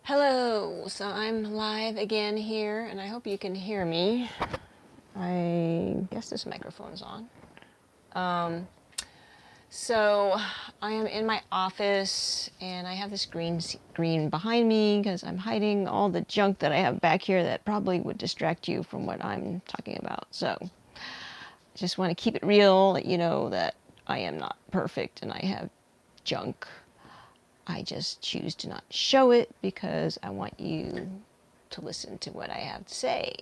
Hello, so I'm live again here, and I hope you can hear me. I guess this microphone's on. Um, so I am in my office, and I have this green screen behind me because I'm hiding all the junk that I have back here that probably would distract you from what I'm talking about. So I just want to keep it real, let you know that I am not perfect and I have junk. I just choose to not show it because I want you to listen to what I have to say.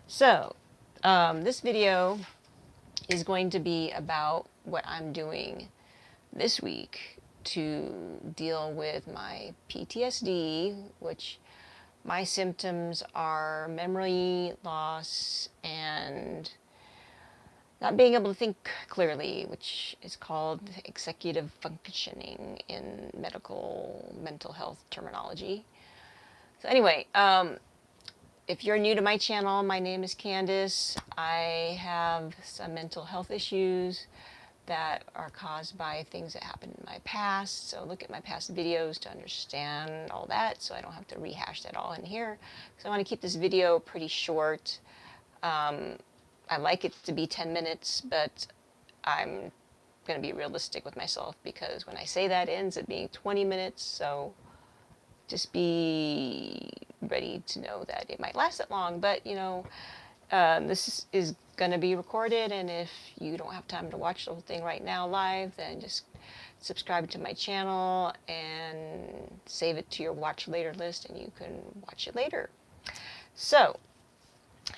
So, this video is going to be about what I'm doing this week to deal with my PTSD, which my symptoms are memory loss and not being able to think clearly, which is called executive functioning in mental health terminology. So anyway, if you're new to my channel, my name is Candace. I have some mental health issues that are caused by things that happened in my past. So look at my past videos to understand all that, so I don't have to rehash that all in here. So I want to keep this video pretty short. I like it to be 10 minutes, but I'm going to be realistic with myself because when I say that, it ends up being 20 minutes. So just be ready to know that it might last that long. But, this is going to be recorded. And if you don't have time to watch the whole thing right now live, then just subscribe to my channel and save it to your watch later list and you can watch it later. So,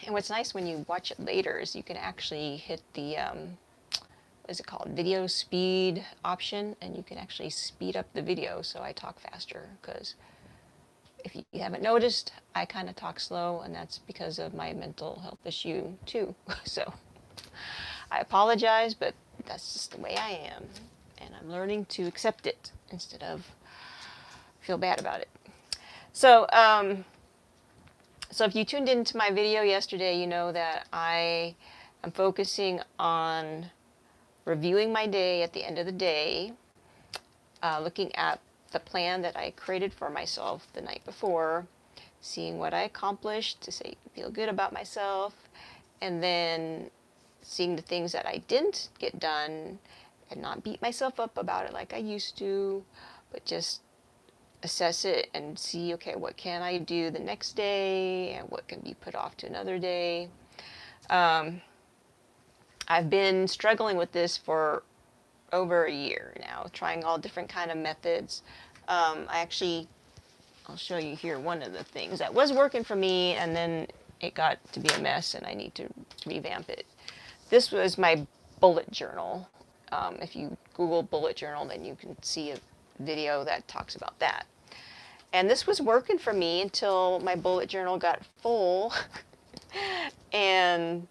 and what's nice when you watch it later is you can actually hit the, what is it called, video speed option, and you can actually speed up the video so I talk faster, because if you haven't noticed, I kind of talk slow, and that's because of my mental health issue too. So I apologize, but that's just the way I am, and I'm learning to accept it instead of feel bad about it. So, so if you tuned into my video yesterday, you know that I am focusing on reviewing my day at the end of the day, looking at the plan that I created for myself the night before, seeing what I accomplished to feel good about myself, and then seeing the things that I didn't get done and not beat myself up about it like I used to, but just assess it and see, okay, what can I do the next day and what can be put off to another day. I've been struggling with this for over a year now, trying all different kind of methods. I'll show you here one of the things that was working for me, and then it got to be a mess and I need to revamp it. This was my bullet journal. If you Google bullet journal, then you can see a video that talks about that. And this was working for me until my bullet journal got full. And,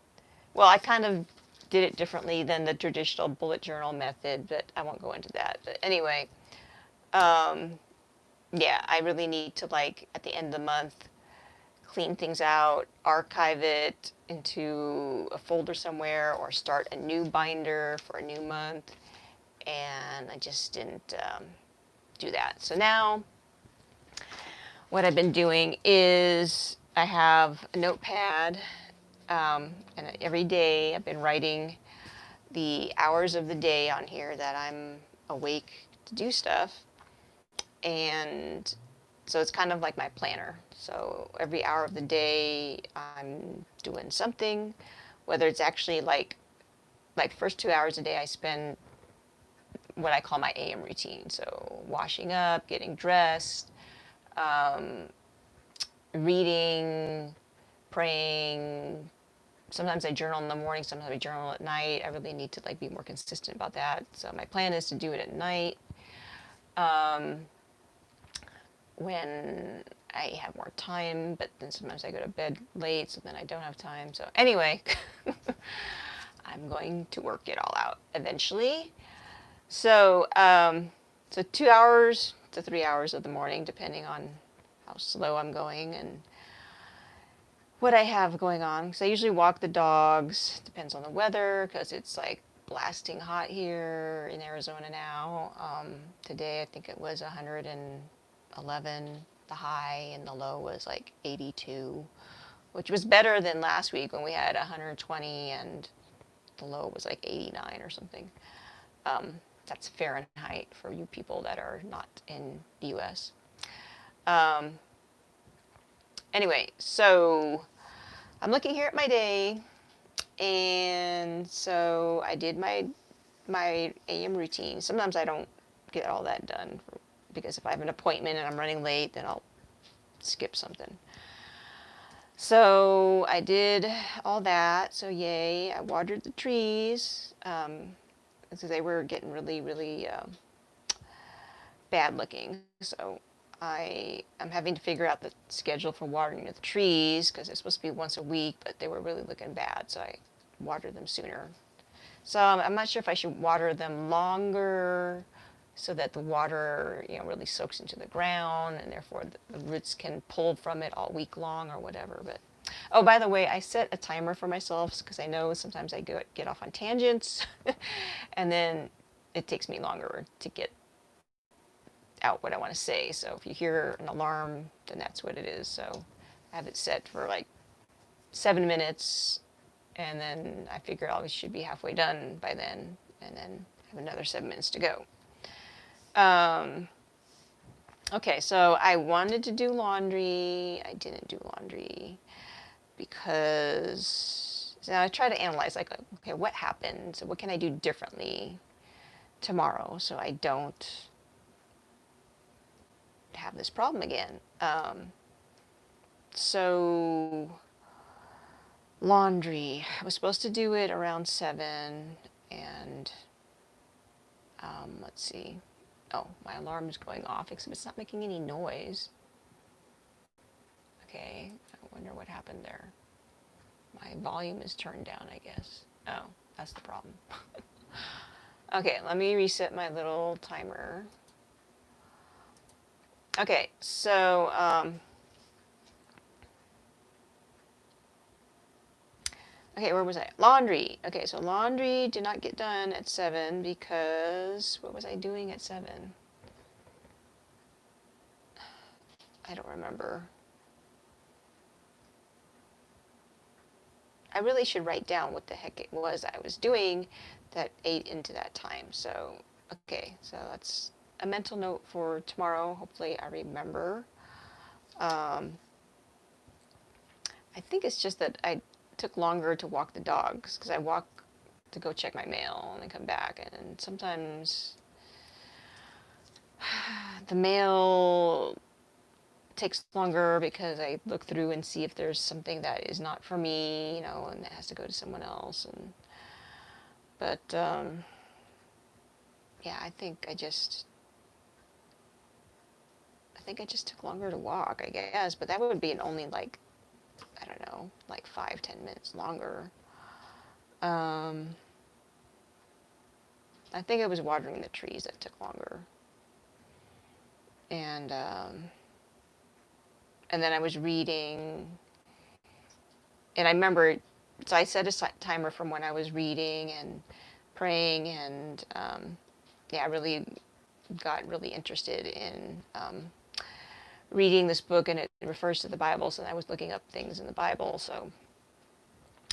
well, I kind of did it differently than the traditional bullet journal method, but I won't go into that. But anyway, yeah, I really need to, like, at the end of the month, clean things out, archive it into a folder somewhere, or start a new binder for a new month. And I just didn't do that. So now what I've been doing is I have a notepad, and every day I've been writing the hours of the day on here that I'm awake to do stuff. And so it's kind of like my planner. So every hour of the day I'm doing something, whether it's actually like first 2 hours a day I spend what I call my AM routine. So washing up, getting dressed, reading, praying. Sometimes I journal in the morning, sometimes I journal at night. I really need to be more consistent about that. So my plan is to do it at night. When I have more time, but then sometimes I go to bed late, so then I don't have time. So anyway, I'm going to work it all out eventually. So, so 2 hours to 3 hours of the morning, depending on how slow I'm going and what I have going on. So I usually walk the dogs, depends on the weather, because it's like blasting hot here in Arizona now. Today I think it was 111 the high and the low was like 82, which was better than last week when we had 120 and the low was like 89 or something. That's Fahrenheit for you people that are not in the US. Anyway, so I'm looking here at my day, and so I did my AM routine. Sometimes I don't get all that done because if I have an appointment and I'm running late, then I'll skip something. So I did all that. So yay! I watered the trees because they were getting really, really bad looking. So I'm having to figure out the schedule for watering the trees because it's supposed to be once a week, but they were really looking bad, so I watered them sooner. So I'm not sure if I should water them longer so that the water, really soaks into the ground and therefore the roots can pull from it all week long or whatever. But oh, by the way, I set a timer for myself because I know sometimes I get off on tangents and then it takes me longer to get out what I want to say. So if you hear an alarm, then that's what it is. So I have it set for like 7 minutes, and then I figure I should be halfway done by then, and then have another 7 minutes to go. Okay, so I wanted to do laundry. I didn't do laundry because now I try to analyze, like, okay, what happened? So what can I do differently tomorrow so I don't have this problem again? So laundry, I was supposed to do it around 7, and let's see. Oh, my alarm is going off, except it's not making any noise. Okay, I wonder what happened there. My volume is turned down, I guess. Oh, that's the problem. Okay, let me reset my little timer. Okay, so okay, where was I? Laundry. Okay, so laundry did not get done at 7 because what was I doing at 7? I don't remember. I really should write down what the heck it was I was doing that ate into that time. So, okay, so that's a mental note for tomorrow. Hopefully I remember. I think it's just that I took longer to walk the dogs because I walk to go check my mail and then come back, and sometimes the mail takes longer because I look through and see if there's something that is not for me, and that has to go to someone else. But yeah, I think I just took longer to walk, I guess. But that would be only like, I don't know, like 5-10 minutes longer. I think it was watering the trees that took longer. And then I was reading, and I remember, so I set a timer from when I was reading and praying, and yeah, I really got really interested in reading this book, and it refers to the Bible, so I was looking up things in the Bible, so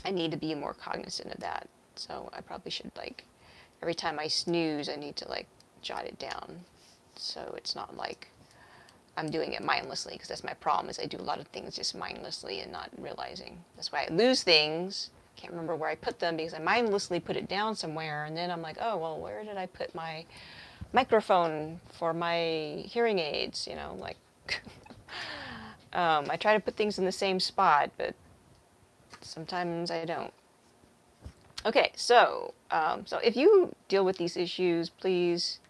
I need to be more cognizant of that. So I probably should, like, every time I snooze, I need to, like, jot it down, so it's not like I'm doing it mindlessly, because that's my problem, is I do a lot of things just mindlessly and not realizing. That's why I lose things. Can't remember where I put them because I mindlessly put it down somewhere, and then I'm like, oh, well, where did I put my microphone for my hearing aids? Like, I try to put things in the same spot, but sometimes I don't. Okay, so if you deal with these issues, please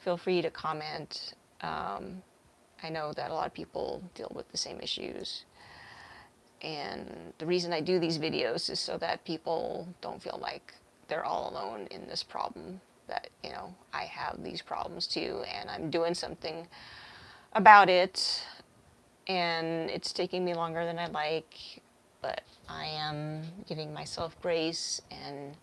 feel free to comment. I know that a lot of people deal with the same issues. And the reason I do these videos is so that people don't feel like they're all alone in this problem, that, I have these problems too, and I'm doing something about it, and it's taking me longer than I like, but I am giving myself grace and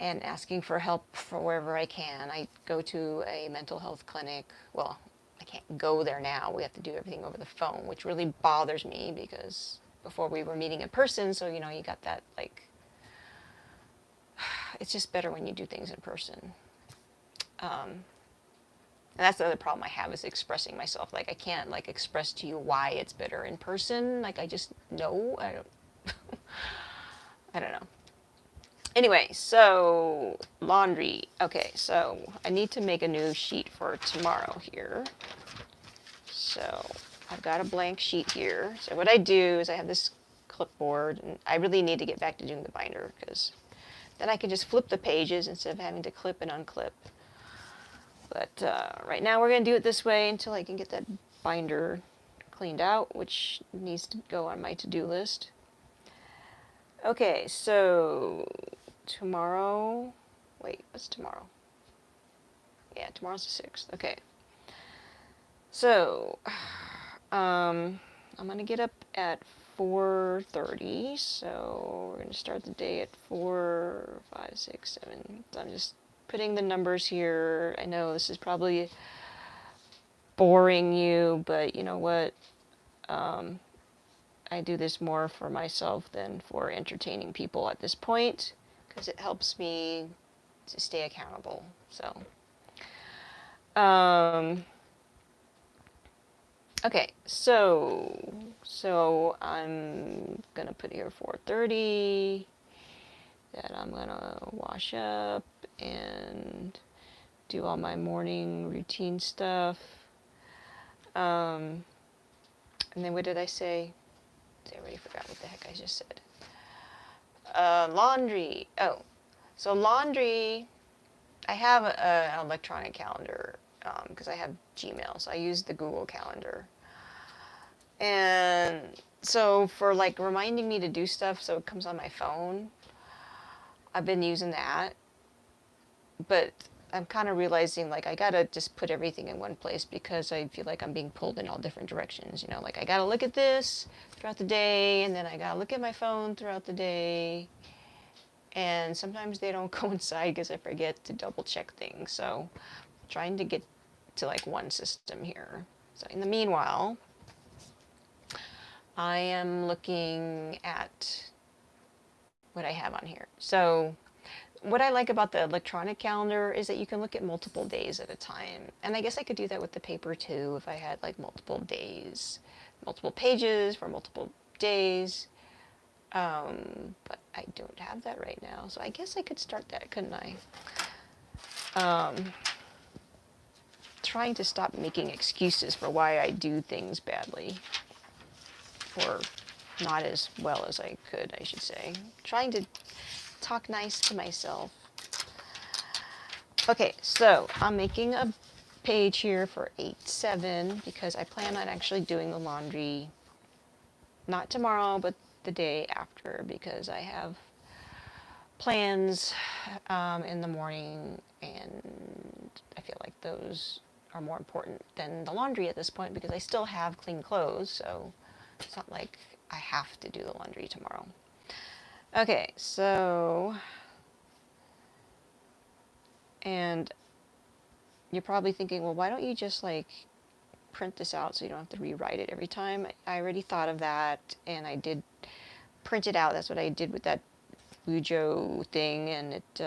asking for help for wherever I can. I go to a mental health clinic. Well, I can't go there now. We have to do everything over the phone, which really bothers me because before we were meeting in person, so you know, you got that, like, it's just better when you do things in person. And that's the other problem I have, is expressing myself. Like, I can't, like, express to you why it's better in person. Like, I just know. I don't know. Anyway, so laundry. Okay, so I need to make a new sheet for tomorrow here. So I've got a blank sheet here. So what I do is I have this clipboard, and I really need to get back to doing the binder, because then I can just flip the pages instead of having to clip and unclip. But right now we're going to do it this way until I can get that binder cleaned out, which needs to go on my to-do list. Okay, so tomorrow, wait, what's tomorrow? Yeah, tomorrow's the 6th. Okay. So, I'm going to get up at 4:30, so we're going to start the day at 4, 5, 6, 7. So I'm just putting the numbers here. I know this is probably boring you, but you know what? I do this more for myself than for entertaining people at this point, because it helps me to stay accountable. So, okay, so I'm gonna put here 4:30. That I'm gonna wash up and do all my morning routine stuff. And then what did I say? I already forgot what the heck I just said. Laundry. Oh, so laundry. I have an electronic calendar because I have Gmail, so I use the Google Calendar. And so for like reminding me to do stuff, so it comes on my phone, I've been using that. But I'm kind of realizing, like, I gotta just put everything in one place, because I feel like I'm being pulled in all different directions. You know, like, I gotta look at this throughout the day, and then I gotta look at my phone throughout the day. And sometimes they don't coincide because I forget to double check things. So I'm trying to get to like one system here. So in the meanwhile, I am looking at what I have on here. So what I like about the electronic calendar is that you can look at multiple days at a time. And I guess I could do that with the paper too, if I had like multiple days, multiple pages for multiple days. But I don't have that right now. So I guess I could start that, couldn't I? Trying to stop making excuses for why I do things badly. Or not as well as I could, I should say. Trying to talk nice to myself. Okay, so I'm making a page here for 8/7 because I plan on actually doing the laundry not tomorrow, but the day after, because I have plans in the morning, and I feel like those are more important than the laundry at this point, because I still have clean clothes, so it's not like I have to do the laundry tomorrow. Okay, so, and you're probably thinking, well, why don't you just like print this out so you don't have to rewrite it every time? I already thought of that, and I did print it out. That's what I did with that Wujo thing, and it,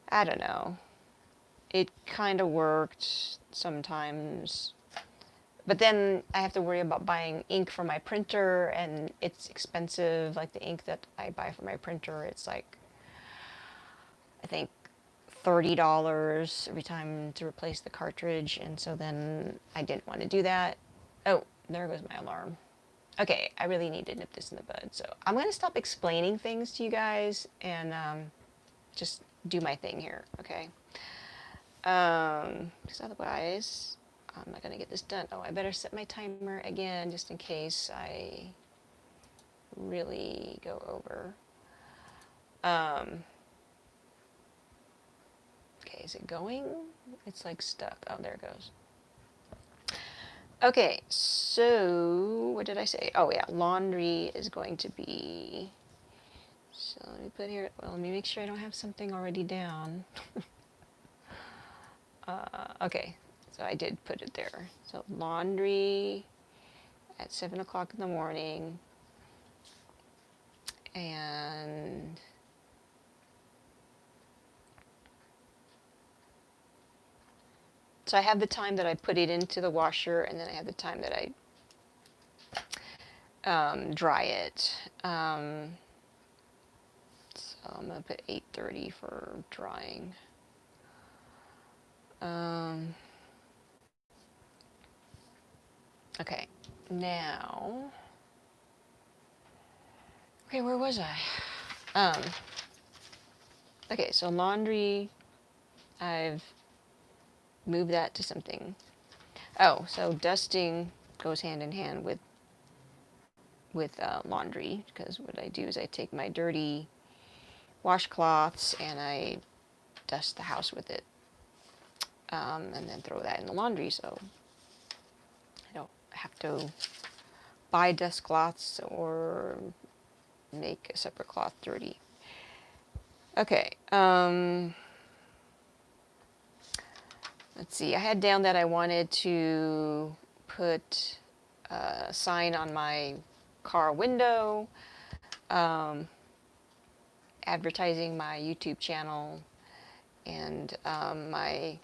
I don't know. It kind of worked sometimes. But then I have to worry about buying ink for my printer, and it's expensive. Like the ink that I buy for my printer, it's like, I think $30 every time to replace the cartridge. And so then I didn't want to do that. Oh, there goes my alarm. Okay, I really need to nip this in the bud. So I'm going to stop explaining things to you guys and just do my thing here, okay? Because otherwise, I'm not going to get this done. Oh, I better set my timer again just in case I really go over. Okay, is it going? It's like stuck. Oh, there it goes. Okay, so what did I say? Oh yeah, laundry is going to be, so let me put here, well, let me make sure I don't have something already down. Okay, So I did put it there. So laundry at 7 o'clock in the morning. And so I have the time that I put it into the washer, and then I have the time that I dry it. So I'm going to put 8:30 for drying. Okay, now, okay, where was I? Okay, so laundry, I've moved that to something. Oh, so dusting goes hand in hand with laundry, because what I do is I take my dirty washcloths and I dust the house with it, and then throw that in the laundry, so I don't have to buy dust cloths or make a separate cloth dirty. Okay, let's see, I had down that I wanted to put a sign on my car window, advertising my YouTube channel and my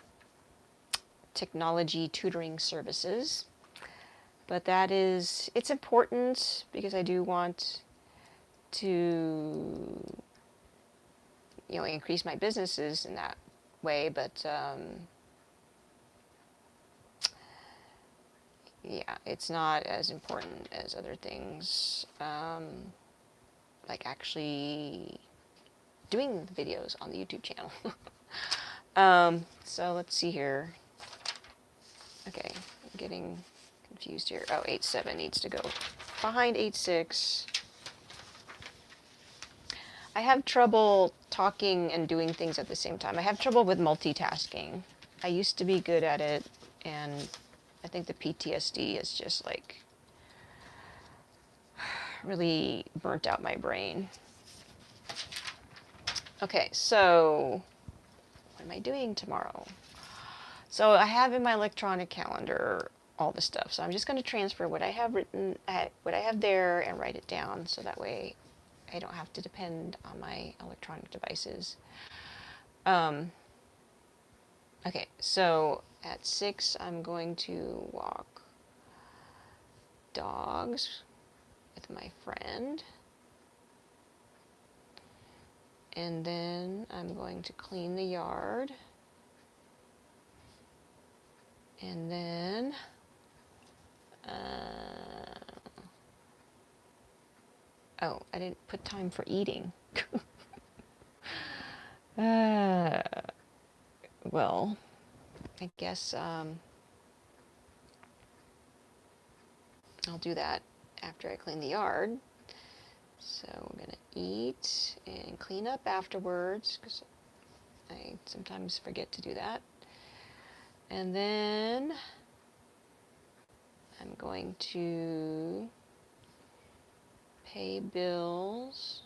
technology tutoring services. But that is, it's important because I do want to, increase my businesses in that way, but yeah, it's not as important as other things, like actually doing the videos on the YouTube channel. So let's see here. Okay, I'm getting confused here. Oh, 8.7 needs to go behind 8.6. I have trouble talking and doing things at the same time. I have trouble with multitasking. I used to be good at it, and I think the PTSD is just like really burnt out my brain. Okay, so what am I doing tomorrow? So I have in my electronic calendar all the stuff. So I'm just going to transfer what I have written, what I have there, and write it down, so that way I don't have to depend on my electronic devices. Okay, so at 6 I'm going to walk dogs with my friend. And then I'm going to clean the yard. And then oh, I didn't put time for eating. Well, I guess I'll do that after I clean the yard. So we're gonna eat and clean up afterwards, because I sometimes forget to do that. And then I'm going to pay bills.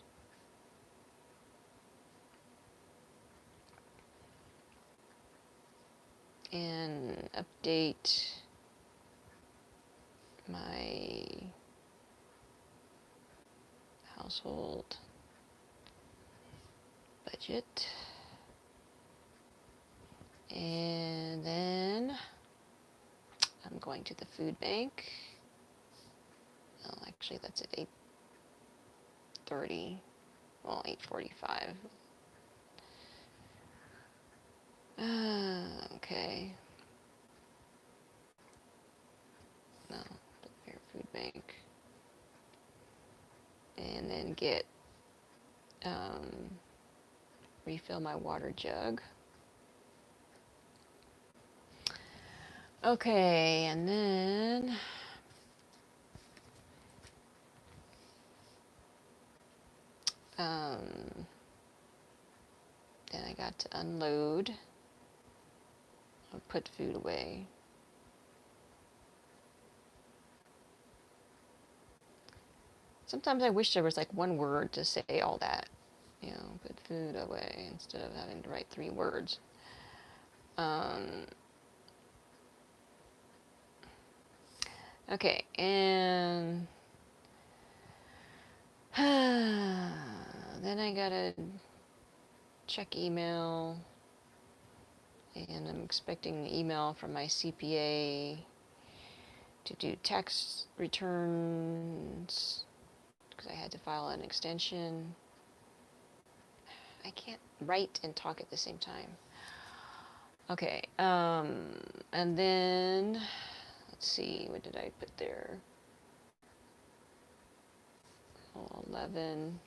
And update my household budget. And then I'm going to the food bank. Well, actually, that's at 8:30. Well, 8:45. Okay. No, the Fair Food Bank. And then get, refill my water jug. Okay, and then then I got to unload. I'll put food away. Sometimes I wish there was like one word to say all that, put food away, instead of having to write 3 words. Okay, and then I gotta check email, and I'm expecting an email from my CPA to do tax returns because I had to file an extension. I can't write and talk at the same time. Okay, and then let's see, what did I put there? 11.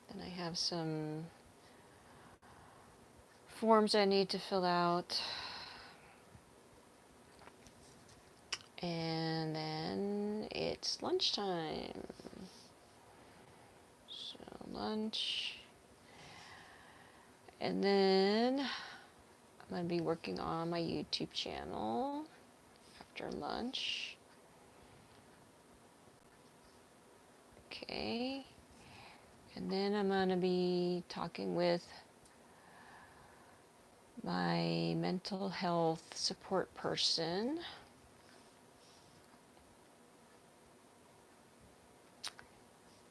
Then I have some forms I need to fill out. And then it's lunchtime. So lunch. And then I'm going to be working on my YouTube channel after lunch. Okay. And then I'm going to be talking with my mental health support person.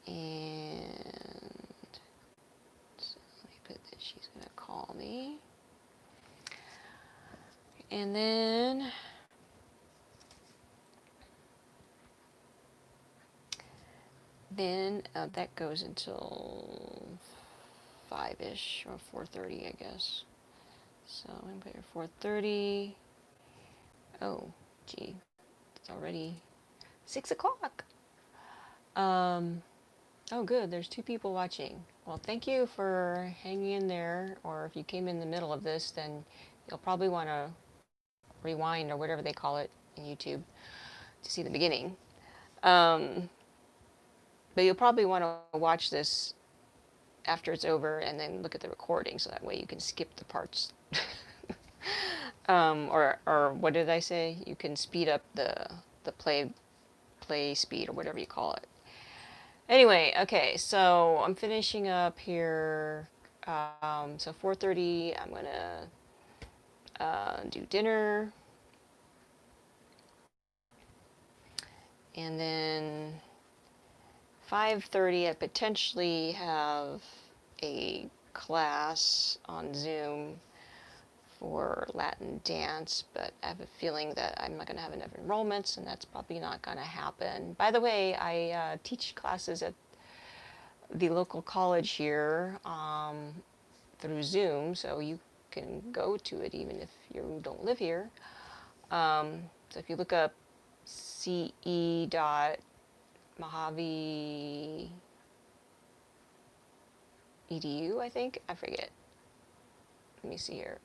And so let me put that she's going to call me. And then that goes until 5-ish or 4:30, I guess. So I'm going to put here 4:30. Oh, gee, it's already 6 o'clock. Oh, good. There's 2 people watching. Well, thank you for hanging in there. Or if you came in the middle of this, then you'll probably want to rewind or whatever they call it in YouTube to see the beginning. But you'll probably want to watch this after it's over and then look at the recording, so that way you can skip the parts. Or what did I say? You can speed up the play speed or whatever you call it. Anyway, okay, so I'm finishing up here. So 4:30, I'm gonna do dinner, and then 5:30, I potentially have a class on Zoom for Latin dance, but I have a feeling that I'm not going to have enough enrollments, and that's probably not going to happen. By the way, I teach classes at the local college here through Zoom, so you can go to it even if you don't live here. So if you look up ce.mojave.edu, I think, I forget. Let me see here.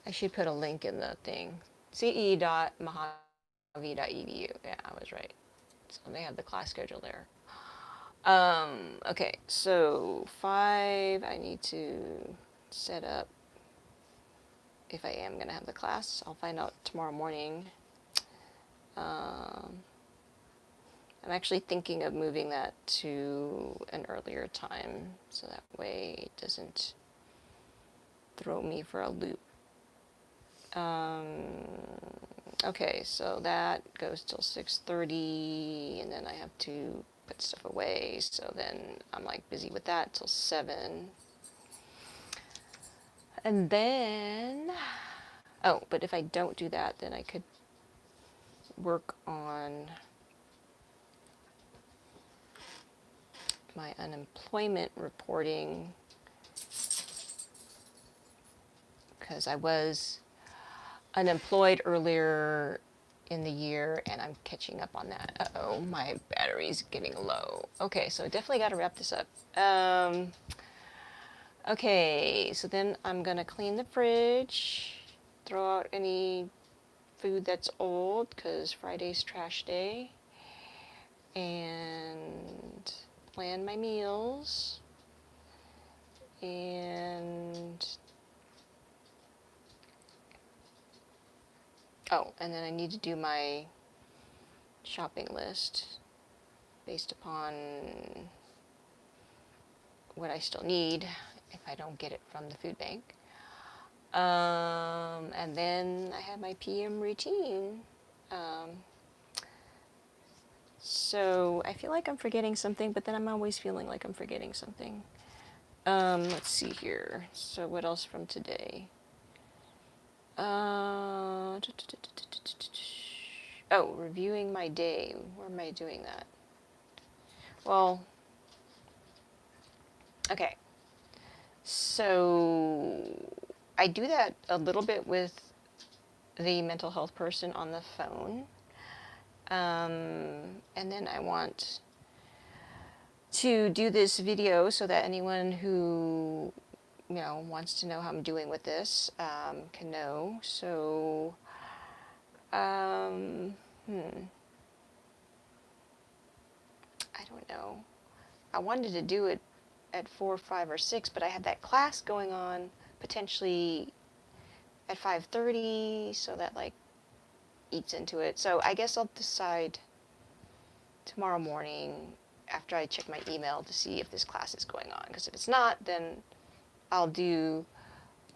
I should put a link in the thing. ce.mojave.edu. Yeah, I was right. So they have the class schedule there. Okay, so 5, I need to set up if I am going to have the class. I'll find out tomorrow morning. I'm actually thinking of moving that to an earlier time, so that way it doesn't throw me for a loop. Okay, so that goes till 6:30, and then I have to put stuff away, so then I'm like busy with that till 7. And then, oh, but if I don't do that, then I could work on my unemployment reporting, because I was unemployed earlier in the year, and I'm catching up on that. Uh-oh, my battery's getting low. Okay, so definitely got to wrap this up. Okay, so then I'm going to clean the fridge, throw out any food that's old, because Friday's trash day, and plan my meals, and oh, and then I need to do my shopping list based upon what I still need if I don't get it from the food bank. And then I have my PM routine. So I feel like I'm forgetting something, but then I'm always feeling like I'm forgetting something. Let's see here. So what else from today? Oh, reviewing my day. Where am I doing that? Well, okay. So I do that a little bit with the mental health person on the phone. And then I want to do this video so that anyone who, wants to know how I'm doing with this can know. So, I don't know. I wanted to do it at 4, 5, or 6, but I had that class going on potentially at 5:30, so that like eats into it. So I guess I'll decide tomorrow morning after I check my email to see if this class is going on. Because if it's not, then I'll do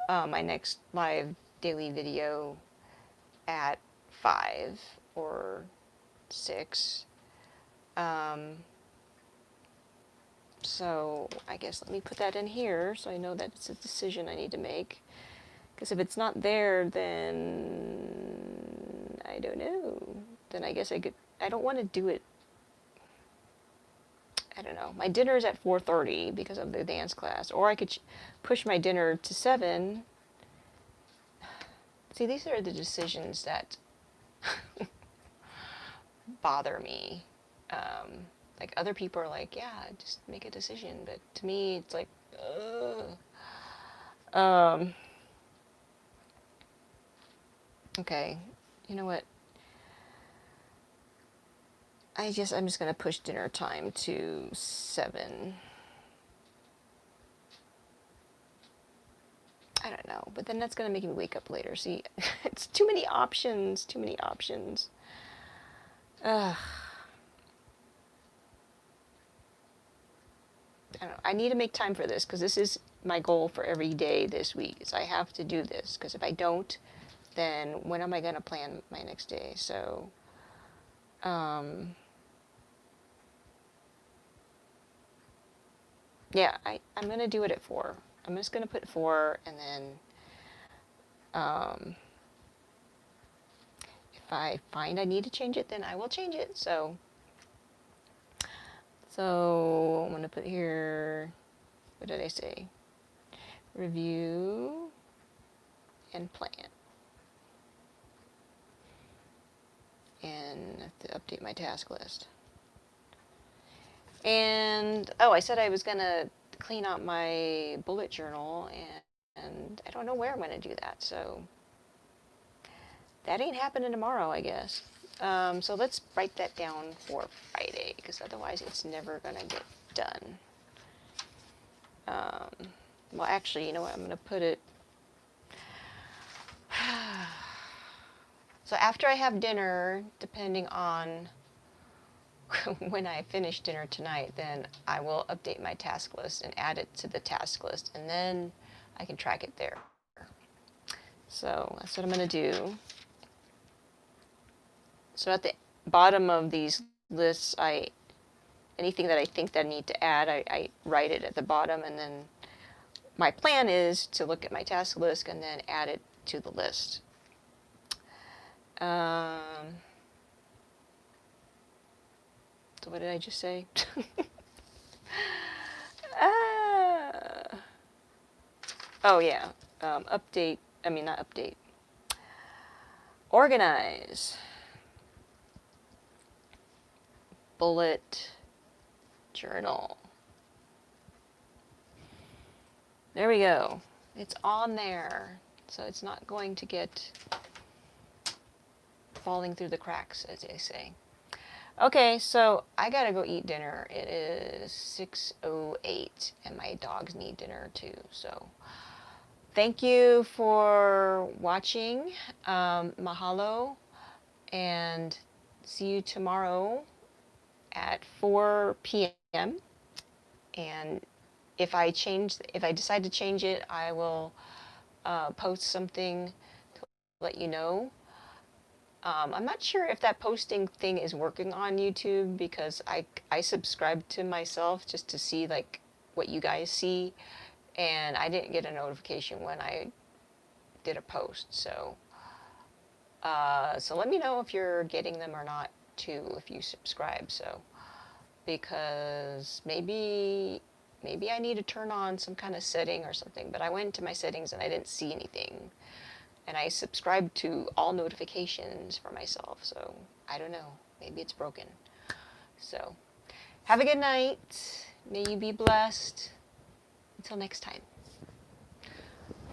my next live daily video at 5 or 6. So I guess let me put that in here so I know that it's a decision I need to make. Because if it's not there, then I don't know. Then I guess I don't want to do it. I don't know. My dinner is at 4:30 because of the dance class. Or I could push my dinner to 7. See, these are the decisions that bother me. Like other people are like, yeah, just make a decision. But to me, it's like, ugh. Okay, you know what? I'm just gonna push dinner time to 7. I don't know, but then that's gonna make me wake up later. See, it's too many options. Too many options. Ugh. I don't know. I need to make time for this because this is my goal for every day this week. Is I have to do this because if I don't, then when am I gonna plan my next day? So, yeah, I'm going to do it at 4. I'm just going to put 4, and then if I find I need to change it, then I will change it. So I'm going to put here, what did I say? Review and plan. And I have to update my task list. And, I said I was going to clean out my bullet journal, and I don't know where I'm going to do that, so that ain't happening tomorrow, I guess. So let's write that down for Friday, because otherwise it's never going to get done. Well, actually, you know what? I'm going to put it... So after I have dinner, depending on when I finish dinner tonight, then I will update my task list and add it to the task list, and then I can track it there. So that's what I'm going to do. So at the bottom of these lists, anything that I think that I need to add, I write it at the bottom, and then my plan is to look at my task list and then add it to the list. So what did I just say? Oh yeah, update, not update. Organize. Bullet journal. There we go. It's on there. So it's not going to get falling through the cracks, as they say. Okay, so I gotta go eat dinner. It is 6:08, and my dogs need dinner too. So thank you for watching. Mahalo, and see you tomorrow at 4 p.m. And if I decide to change it, I will post something to let you know. I'm not sure if that posting thing is working on YouTube because I subscribe to myself just to see like what you guys see, and I didn't get a notification when I did a post. So so let me know if you're getting them or not too, if you subscribe. So because maybe I need to turn on some kind of setting or something. But I went into my settings and I didn't see anything. And I subscribed to all notifications for myself. So I don't know. Maybe it's broken. So have a good night. May you be blessed. Until next time.